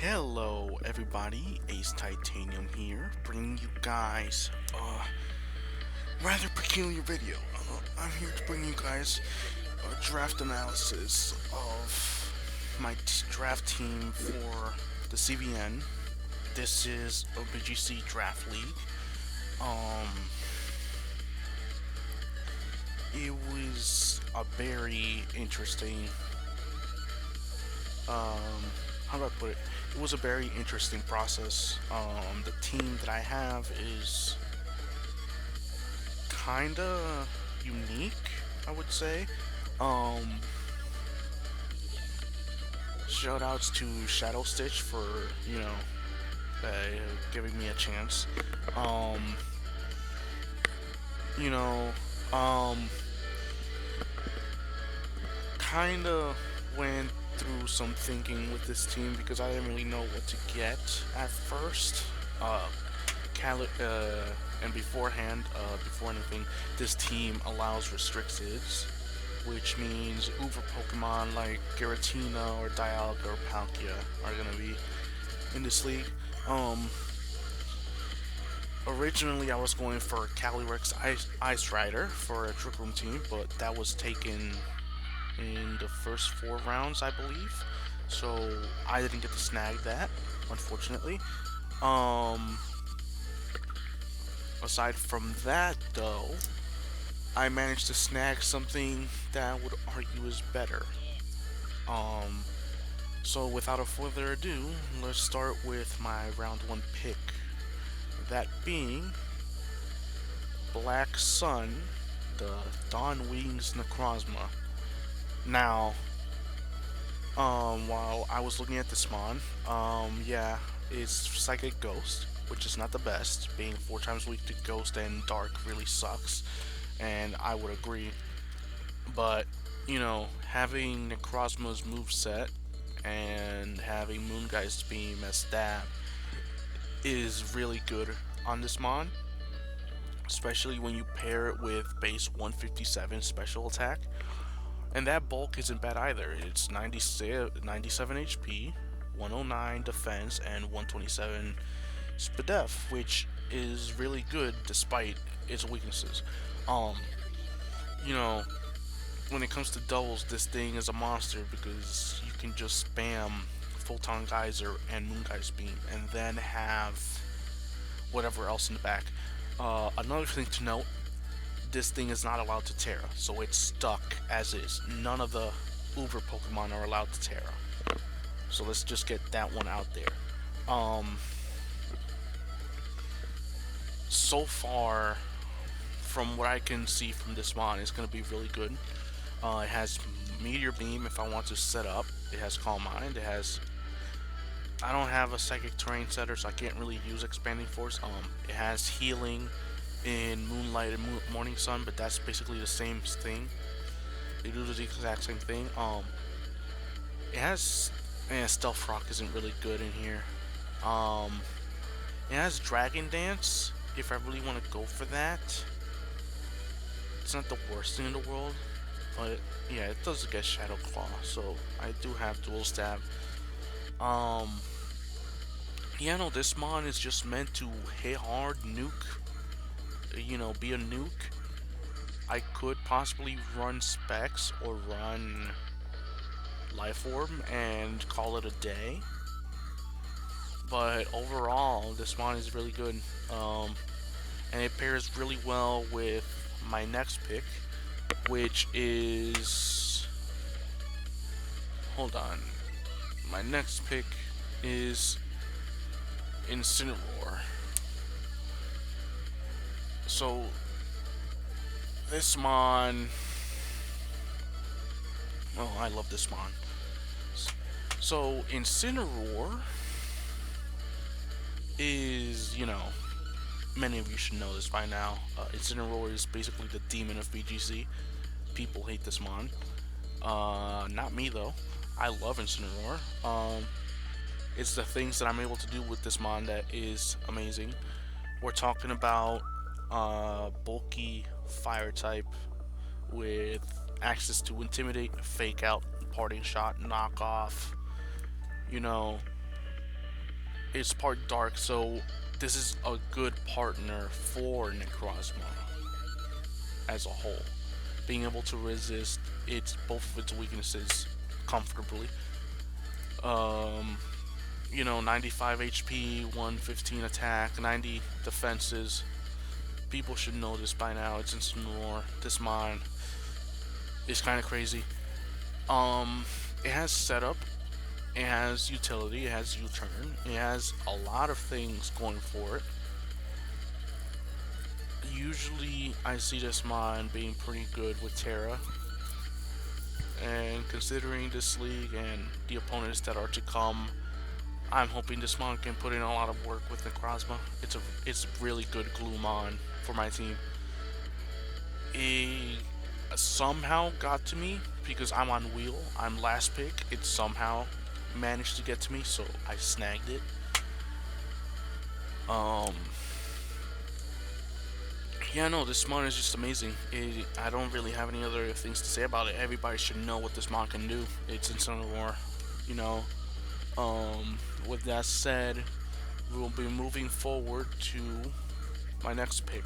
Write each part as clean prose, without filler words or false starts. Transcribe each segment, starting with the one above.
Hello everybody, Ace Titanium here, bringing you guys a rather peculiar video. I'm here to bring you guys a draft analysis of my draft team for the CBN. This is a BGC draft league. Um, it was a very interesting, how do I put it? It was a very interesting process. The team that I have is kinda unique, I would say. Um, Shout outs to Shadow Stitch for, uh, giving me a chance. Um, you know, um, Kinda went through some thinking with this team because I didn't really know what to get at first. Uh, and beforehand, before anything, this team allows restricteds, which means Uber Pokemon like Giratina or Dialga or Palkia are gonna be in this league. Um, Originally I was going for Calyrex Ice Rider for a Trick Room team, but that was taken in the first 4 rounds, I believe. So I didn't get to snag that, unfortunately. Um, Aside from that, though, I managed to snag something that I would argue is better. Um, so without a further ado, let's start with my round one pick. That being Black Sun, the Dawn Wings Necrozma. Now, while I was looking at this mon, yeah, it's Psychic Ghost, which is not the best. Being 4 times weak to Ghost and Dark really sucks, and I would agree. But, having Necrozma's moveset and having Moongeist Beam as stab is really good on this mon, especially when you pair it with base 157 special attack. And that bulk isn't bad either. It's 97 HP, 109 defense, and 127 SPDF, which is really good despite its weaknesses. Um, you know, when it comes to doubles, this thing is a monster because you can just spam Photon Geyser and Moongeist Beam and then have whatever else in the back. Another thing to note, this thing is not allowed to Terra, so it's stuck as is. None of the Uber Pokemon are allowed to Terra. So let's just get that one out there. So far, from what I can see from this mon, it's going to be really good. It has Meteor Beam if I want to set up. It has Calm Mind. I don't have a Psychic Terrain setter, so I can't really use Expanding Force. It has Healing in Moonlight and Morning Sun, but that's basically the same thing. They do the exact same thing. It has Stealth Rock isn't really good in here. It has Dragon Dance if I really want to go for that. It's not the worst thing in the world, but yeah, it does get Shadow Claw, so I do have Dual Stab. Yeah, no, this mon is just meant to hit hard, nuke, be a nuke. I could possibly run Specs or run Life Orb and call it a day. But overall, this mon is really good. And it pairs really well with my next pick, which is... Hold on. My next pick is Incineroar. So, this mon... Oh, I love this mon. So, Incineroar is, many of you should know this by now. Incineroar is basically the demon of BGC. People hate this mon. Not me, though. I love Incineroar. It's the things that I'm able to do with this mon that is amazing. We're talking about bulky fire type with access to Intimidate, Fake Out, Parting Shot, Knock Off, It's part dark, so this is a good partner for Necrozma as a whole. Being able to resist its both of its weaknesses comfortably. Um, 95 HP, 115 attack, 90 defenses. People should know this by now. It's instant war. This mod is kind of crazy. Um, it has setup, it has utility, it has U-turn, it has a lot of things going for it. Usually, I see this mod being pretty good with Terra, and considering this league and the opponents that are to come, I'm hoping this mod can put in a lot of work with Necrozma. It's really good glue mod for my team. It somehow got to me because I'm on wheel. I'm last pick. It somehow managed to get to me, so I snagged it. Um, yeah, no, this mod is just amazing. I don't really have any other things to say about it. Everybody should know what this mod can do. It's Instant War, you know. With that said, we will be moving forward to my next pick.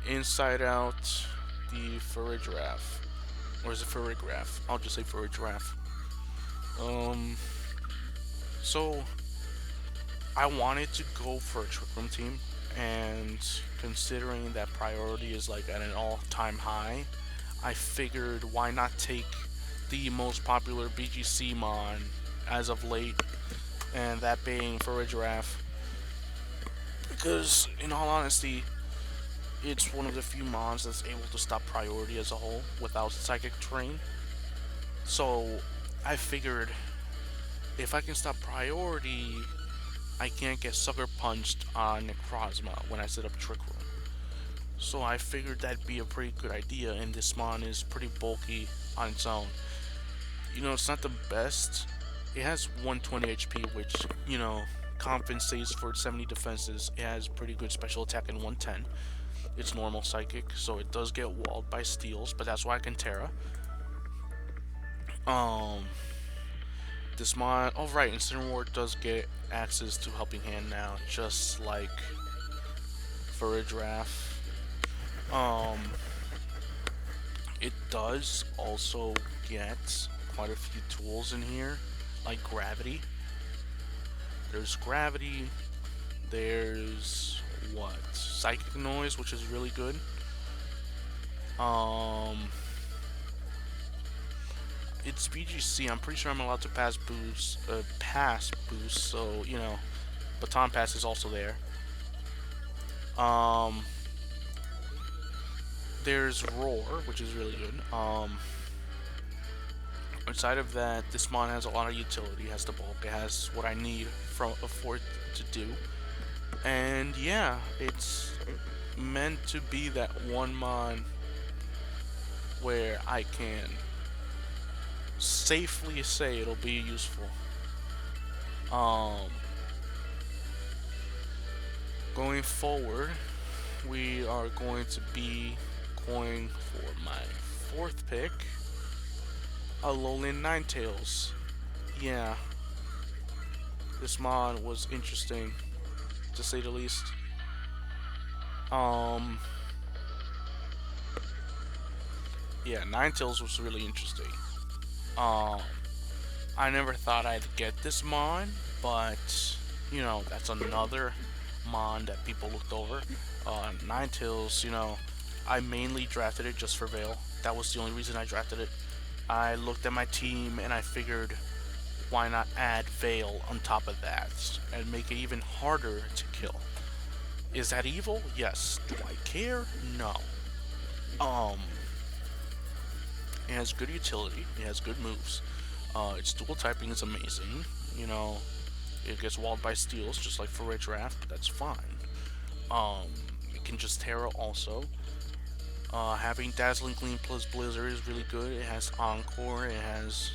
Inside Out, the Furry Giraffe. Or is it Furry Giraffe? I'll just say Furry Giraffe. Um, so I wanted to go for a Trick Room team, and considering that priority is like at an all-time high, I figured why not take the most popular BGC mon as of late, and that being Furry Giraffe. Because in all honesty, it's one of the few mons that's able to stop priority as a whole without psychic terrain. So I figured if I can stop priority, I can't get sucker punched on Necrozma when I set up Trick Room. So I figured that'd be a pretty good idea, and this mon is pretty bulky on its own. It's not the best. It has 120 HP, which, compensates for 70 defenses. It has pretty good special attack in 110. It's normal psychic, so it does get walled by steals, but that's why I can Terra. This mod, oh right, Instant War does get access to Helping Hand now, just like for a Giraffe. It does also get quite a few tools in here, like Gravity. There's Gravity, there's what? Psychic Noise, which is really good. It's BGC. I'm pretty sure I'm allowed to pass boost, so Baton Pass is also there. There's Roar, which is really good. Outside of that, this mon has a lot of utility. It has the bulk. It has what I need for it to do. And yeah, it's meant to be that one mon where I can safely say it'll be useful. Going forward, we are going to be going for my fourth pick, Alolan Ninetales. Yeah, this mod was interesting, to say the least. Yeah, Ninetales was really interesting. I never thought I'd get this mon, but that's another mon that people looked over. Ninetales, I mainly drafted it just for Veil. That was the only reason I drafted it. I looked at my team and I figured, why not add Veil on top of that and make it even harder to kill? Is that evil? Yes. Do I care? No. It has good utility. It has good moves. Its dual typing is amazing. It gets walled by steals, just like for a Giraffe, but that's fine. It can just Terra also. Having Dazzling Gleam plus Blizzard is really good. It has Encore. It has,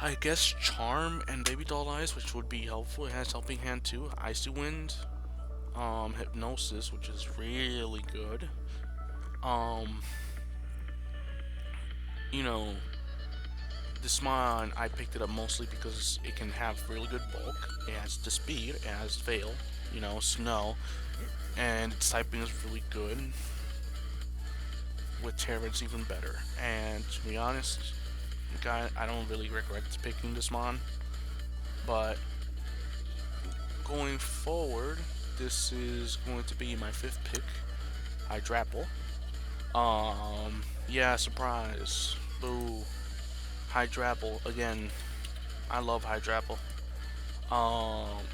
I guess, Charm and Baby Doll Eyes, which would be helpful. It has Helping Hand too. Icy Wind. Hypnosis, which is really good. This mon, I picked it up mostly because it can have really good bulk. It has the speed, it has Veil, Snow, and its typing is really good. With Terra, it's even better. And to be honest, guy, I don't really regret picking this mon. But going forward, this is going to be my fifth pick, Hydrapple. Yeah, surprise. Boo. Hydrapple again. I love Hydrapple.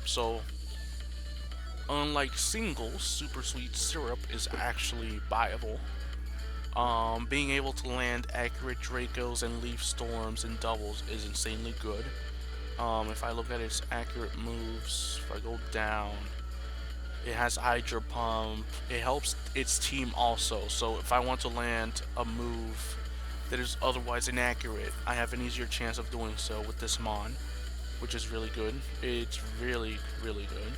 So unlike singles, Super Sweet Syrup is actually buyable. Being able to land accurate Dracos and Leaf Storms in doubles is insanely good. If I look at its accurate moves, if I go down, it has Hydro Pump. It helps its team also. So if I want to land a move that is otherwise inaccurate, I have an easier chance of doing so with this Mon, which is really good. It's really, really good.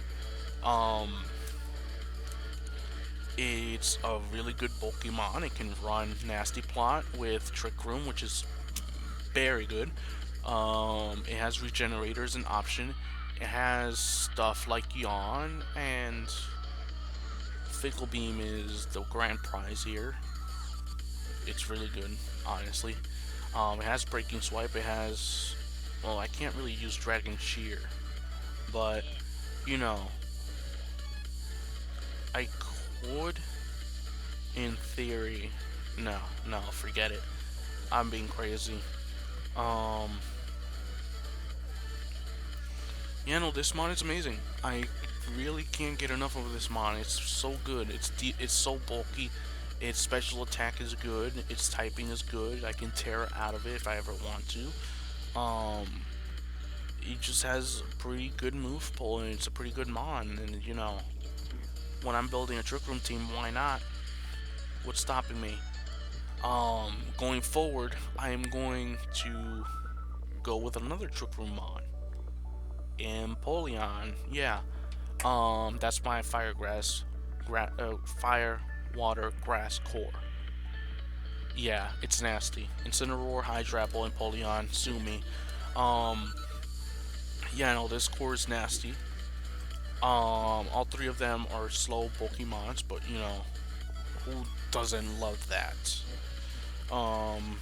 It's a really good bulky Mon. It can run Nasty Plot with Trick Room, which is very good. It has Regenerator as an option. It has stuff like Yawn, and Fickle Beam is the grand prize here. It's really good, honestly. It has Breaking Swipe. It has, well, I can't really use Dragon Cheer, but you know, I could, in theory. No, no, forget it. I'm being crazy. Um, Yeah, no, this mod is amazing. I really can't get enough of this mod. It's so good. It's so bulky. Its special attack is good. Its typing is good. I can tear it out of it if I ever want to. It just has a pretty good move pull, and it's a pretty good mod. And when I'm building a Trick Room team, why not? What's stopping me? Going forward, I am going to go with another Trick Room mod. Empoleon, yeah. That's my fire, water, grass core. Yeah, it's nasty. Incineroar, Hydrapple, Empoleon, sue me. Um, yeah, no, this core is nasty. All three of them are slow Pokemons, but who doesn't love that? Um,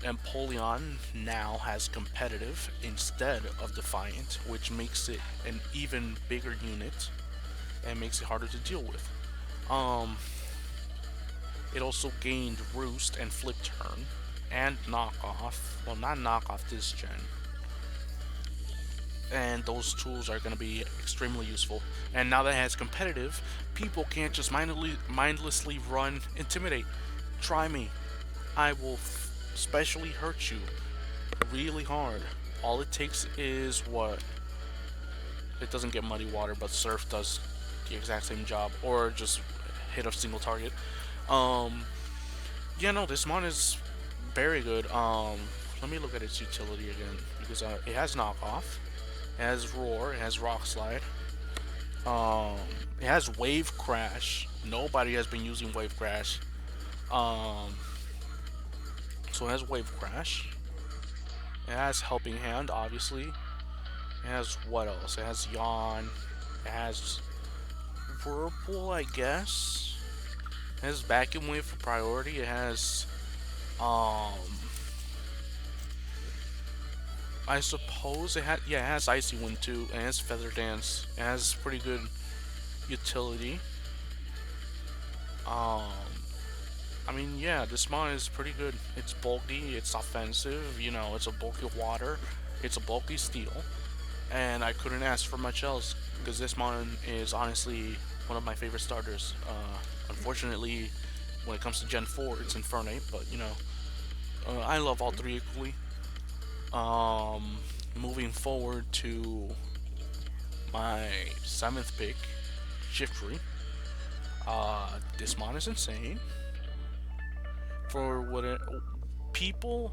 Empoleon now has competitive instead of Defiant, which makes it an even bigger unit and makes it harder to deal with. Um, it also gained Roost and Flip Turn and Knockoff. Well, not Knockoff this gen. And those tools are going to be extremely useful. And now that it has competitive, people can't just mindlessly run Intimidate. Try me. I will especially hurt you really hard. All it takes is what? It doesn't get Muddy Water, but Surf does the exact same job, or just hit a single target. Um, yeah, no, this mon is very good. Let me look at its utility again because it has knockoff, it has roar, it has rock slide. Um, it has wave crash. Nobody has been using wave crash. Um, So it has Wave Crash. It has Helping Hand, obviously. It has what else? It has Yawn. It has Whirlpool, I guess. It has Vacuum Wave for priority. It has, I suppose it has Icy Wind too. And it has Feather Dance. It has pretty good utility. Um, I mean, yeah, this mon is pretty good. It's bulky, it's offensive, it's a bulky water, it's a bulky steel, and I couldn't ask for much else because this mon is honestly one of my favorite starters. Unfortunately, when it comes to Gen 4, it's Infernape, but I love all three equally. Moving forward to my seventh pick, Shiftry. This mon is insane. For what people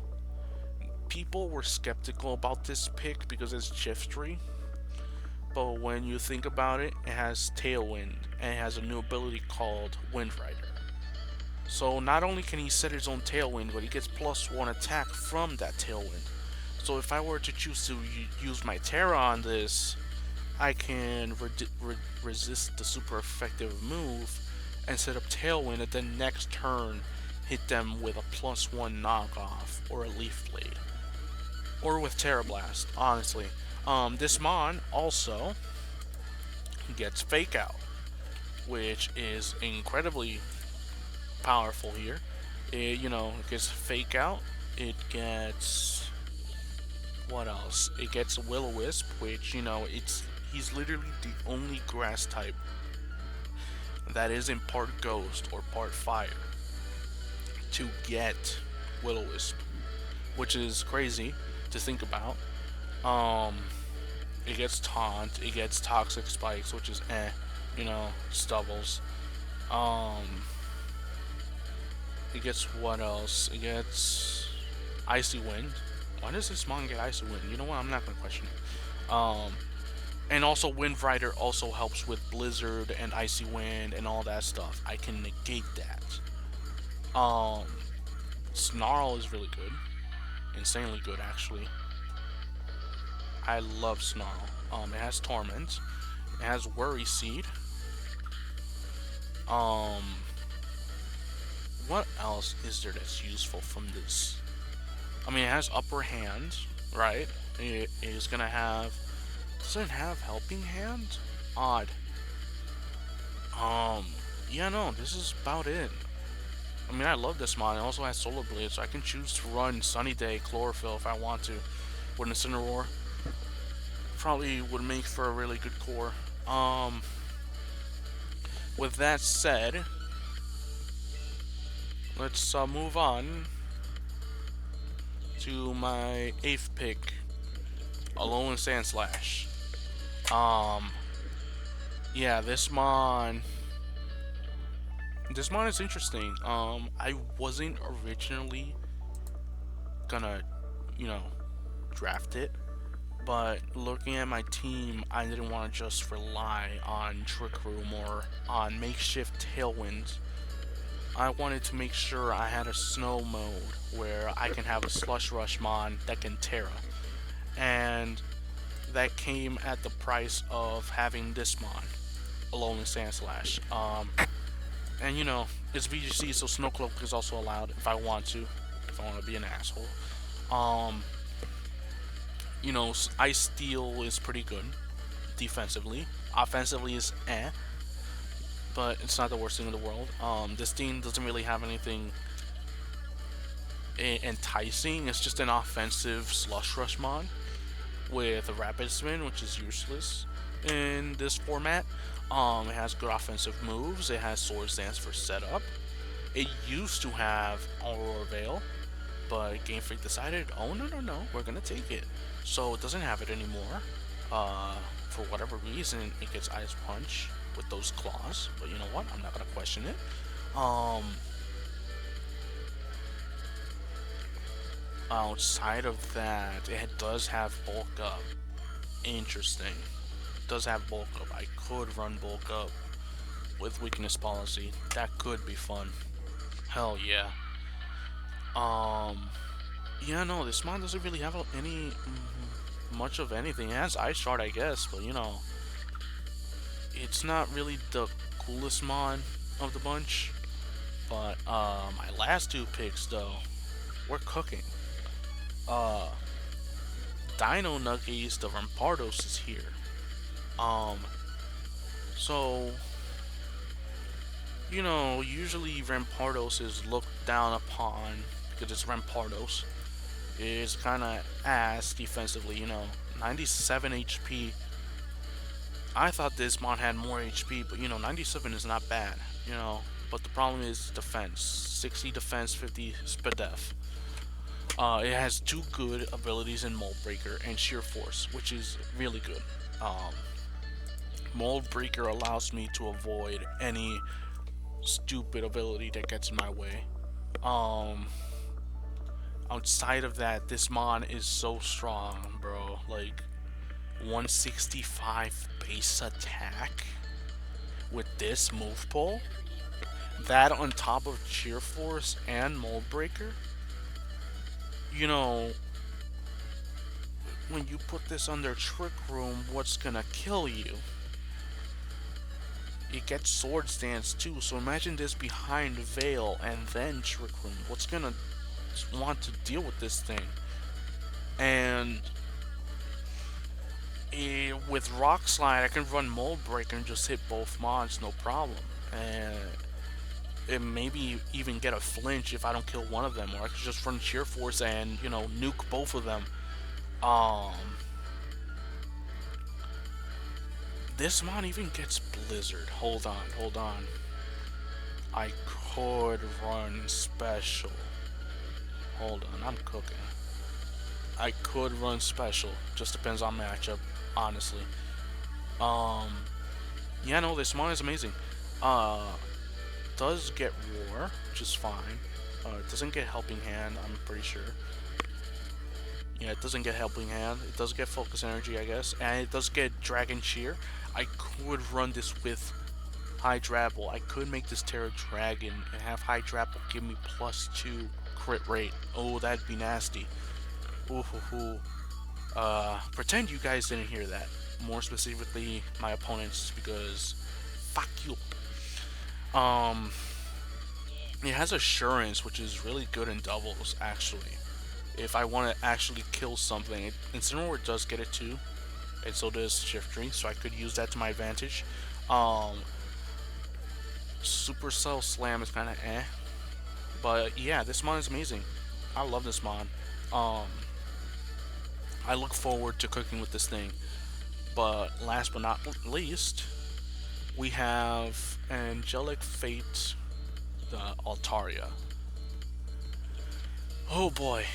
were skeptical about this pick because it's Shiftry, but when you think about it, it has Tailwind and it has a new ability called Wind Rider. So not only can he set his own Tailwind, but he gets +1 attack from that Tailwind. So if I were to choose to use my Terra on this, I can resist the super effective move and set up Tailwind, and then next turn hit them with a +1 knockoff or a Leaf Blade. Or with Terra Blast, honestly. This Mon also gets Fake Out, which is incredibly powerful here. It gets Fake Out. It gets what else? It gets Will-O-Wisp, which he's literally the only grass type that isn't part Ghost or part Fire to get Will-O-Wisp, which is crazy to think about. Um, it gets Taunt. It gets Toxic Spikes, which is stubbles. Um, it gets what else? It gets Icy Wind. Why does this Mon get Icy Wind? You know what? I'm not gonna question it. And also Wind Rider also helps with Blizzard and Icy Wind and all that stuff. I can negate that. Snarl is really good, insanely good actually. I love Snarl. It has Torment. It has Worry Seed. Um, what else is there that's useful from this? I mean, it has Upper Hand, right? It is gonna have. Does it have Helping Hand? Odd. Yeah, no, this is about it. I mean, I love this mod. It also has Solar Blade, so I can choose to run Sunny Day, Chlorophyll if I want to. With Incineroar, probably would make for a really good core. With that said, let's move on to my 8th pick, Alolan Sandslash. Yeah, this mon is interesting. I wasn't originally gonna, draft it, but looking at my team, I didn't want to just rely on Trick Room or on makeshift Tailwinds. I wanted to make sure I had a snow mode where I can have a Slush Rush mon that can Terra. And that came at the price of having this mon, Alolan Sandslash. And it's VGC, so Snow Cloak is also allowed if I want to be an asshole. Ice Steel is pretty good defensively. Offensively is but it's not the worst thing in the world. This team doesn't really have anything enticing. It's just an offensive Slush Rush mon with a Rapid Spin, which is useless in this format. It has good offensive moves. It has Swords Dance for setup. It used to have Aurora Veil, but Game Freak decided, oh no, we're gonna take it. So it doesn't have it anymore. For whatever reason, it gets Ice Punch with those claws. But you know what? I'm not gonna question it. Outside of that, it does have Bulk Up. Interesting. It does have Bulk Up. I could run Bulk Up with Weakness Policy. That could be fun. Hell yeah. Yeah, no, this mon doesn't really have any much of anything. It has Ice Shard, I guess, but it's not really the coolest mon of the bunch. But my last 2 picks, though, we're cooking. Dino Nuggies, the Rampardos is here. So usually Rampardos is looked down upon because it's Rampardos. It's kind of ass defensively, 97 HP. I thought this mon had more HP, but 97 is not bad, But the problem is defense. 60 defense, 50 Spadef. It has 2 good abilities in Mold Breaker and Sheer Force, which is really good. Mold Breaker allows me to avoid any stupid ability that gets in my way. Outside of that, this mon is so strong, bro. Like 165 base attack with this move pull. That on top of Cheer Force and Mold Breaker, you know, when you put this under Trick Room, what's gonna kill you? It gets Swords Dance too, so imagine this behind Veil and then Trick Room. What's gonna want to deal with this thing? And with Rock Slide, I can run Mold Breaker and just hit both mods, no problem. And it maybe even get a flinch if I don't kill one of them, or I could just run Cheer Force and nuke both of them. Um, this mod even gets Blizzard. Hold on, hold on. I could run special. Hold on, I'm cooking. I could run special. Just depends on matchup, honestly. Um, yeah, no, this mod is amazing. Uh, does get War, which is fine. It doesn't get Helping Hand, I'm pretty sure. Yeah, it doesn't get Helping Hand. It does get Focus Energy, I guess. And it does get Dragon Cheer. I could run this with Hydrapple. I could make this Terra Dragon and have Hydrapple give me +2 crit rate. Oh, that'd be nasty. Ooh, hoo, hoo. Pretend you guys didn't hear that. More specifically, my opponents, because fuck you. Um, it has Assurance, which is really good in doubles, actually. If I want to actually kill something, Incineroar does get it too, and so does Shiftry, so I could use that to my advantage. Um, Supercell Slam is kind of eh, but yeah, this mod is amazing. I love this mod. Um, I look forward to cooking with this thing. But last but not least, we have Angelic Fate, the Altaria. Oh boy.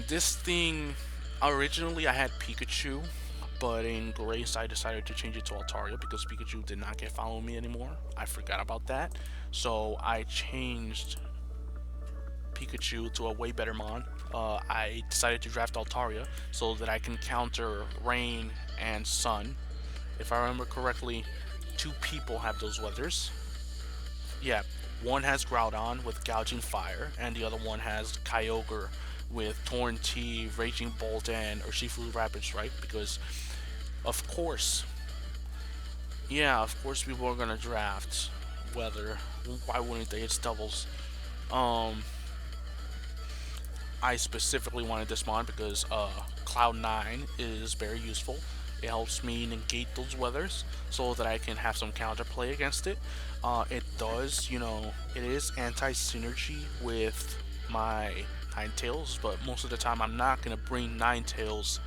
This thing, originally I had Pikachu, but in Grace I decided to change it to Altaria because Pikachu did not get following me anymore. I forgot about that. So I changed Pikachu to a way better mon. I decided to draft Altaria so that I can counter Rain and Sun. If I remember correctly, 2 people have those weathers. Yeah, one has Groudon with Gouging Fire, and the other one has Kyogre with Torn T, Raging Bolt, and Urshifu Rapid Strike. Because, of course, yeah, of course people are gonna draft Weather. Why wouldn't they? It's doubles. Um, I specifically wanted this mod because Cloud9 is very useful. It helps me negate those weathers so that I can have some counterplay against it. It does, it is anti-synergy with my Ninetales, but most of the time I'm not going to bring Ninetales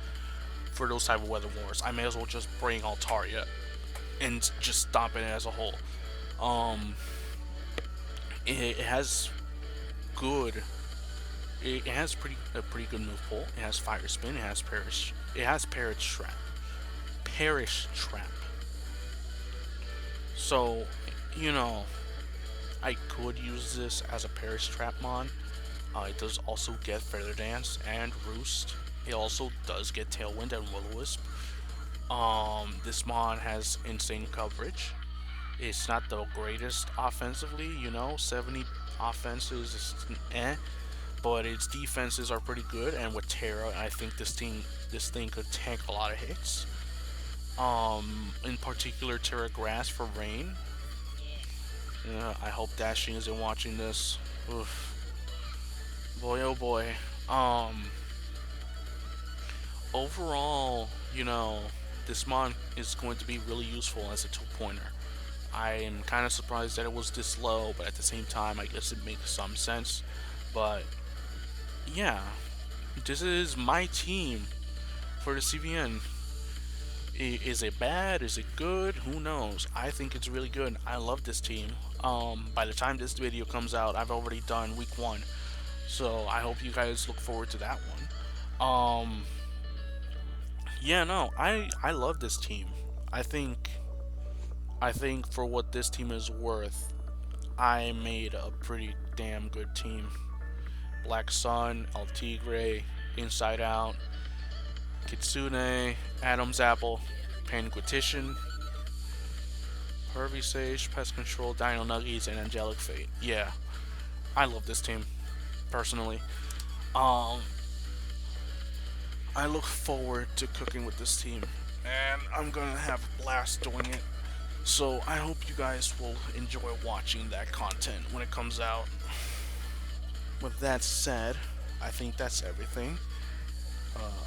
for those type of weather wars. I may as well just bring Altaria and just stomp it as a whole. It has good it has a pretty good move pool. It has Fire Spin. It has Perish. It has Perish Trap. Perish Trap. So, you know, I could use this as a Perish Trap mon. It does also get Feather Dance and Roost. It also does get Tailwind and Will-O-Wisp. This mon has insane coverage. It's not the greatest offensively, 70 offenses is eh, but its defenses are pretty good. And with Terra, I think this thing could tank a lot of hits. In particular, Terra Grass for Rain. I hope Dashing isn't watching this. Oof. Boy, oh boy. Overall, this mon is going to be really useful as a 2-pointer. I am kind of surprised that it was this low, but at the same time, I guess it makes some sense. But yeah, this is my team for the CBN. Is it bad? Is it good? Who knows? I think it's really good. I love this team. By the time this video comes out, I've already done week 1, so I hope you guys look forward to that one. Yeah, no, I love this team. I think for what this team is worth, I made a pretty damn good team. Black Sun, El Tigre, Inside Out, Kitsune, Adam's Apple, Panquitition, Pervy Sage, Pest Control, Dino Nuggies, and Angelic Fate. Yeah, I love this team personally. Um, I look forward to cooking with this team, and I'm gonna have a blast doing it. So I hope you guys will enjoy watching that content when it comes out. With that said, I think that's everything.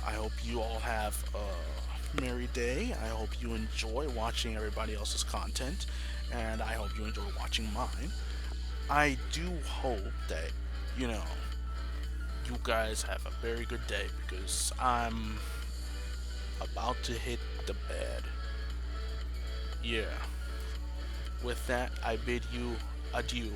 I hope you all have a merry day. I hope you enjoy watching everybody else's content, and I hope you enjoy watching mine. I do hope that, you know, you guys have a very good day because I'm about to hit the bed. Yeah. With that, I bid you adieu.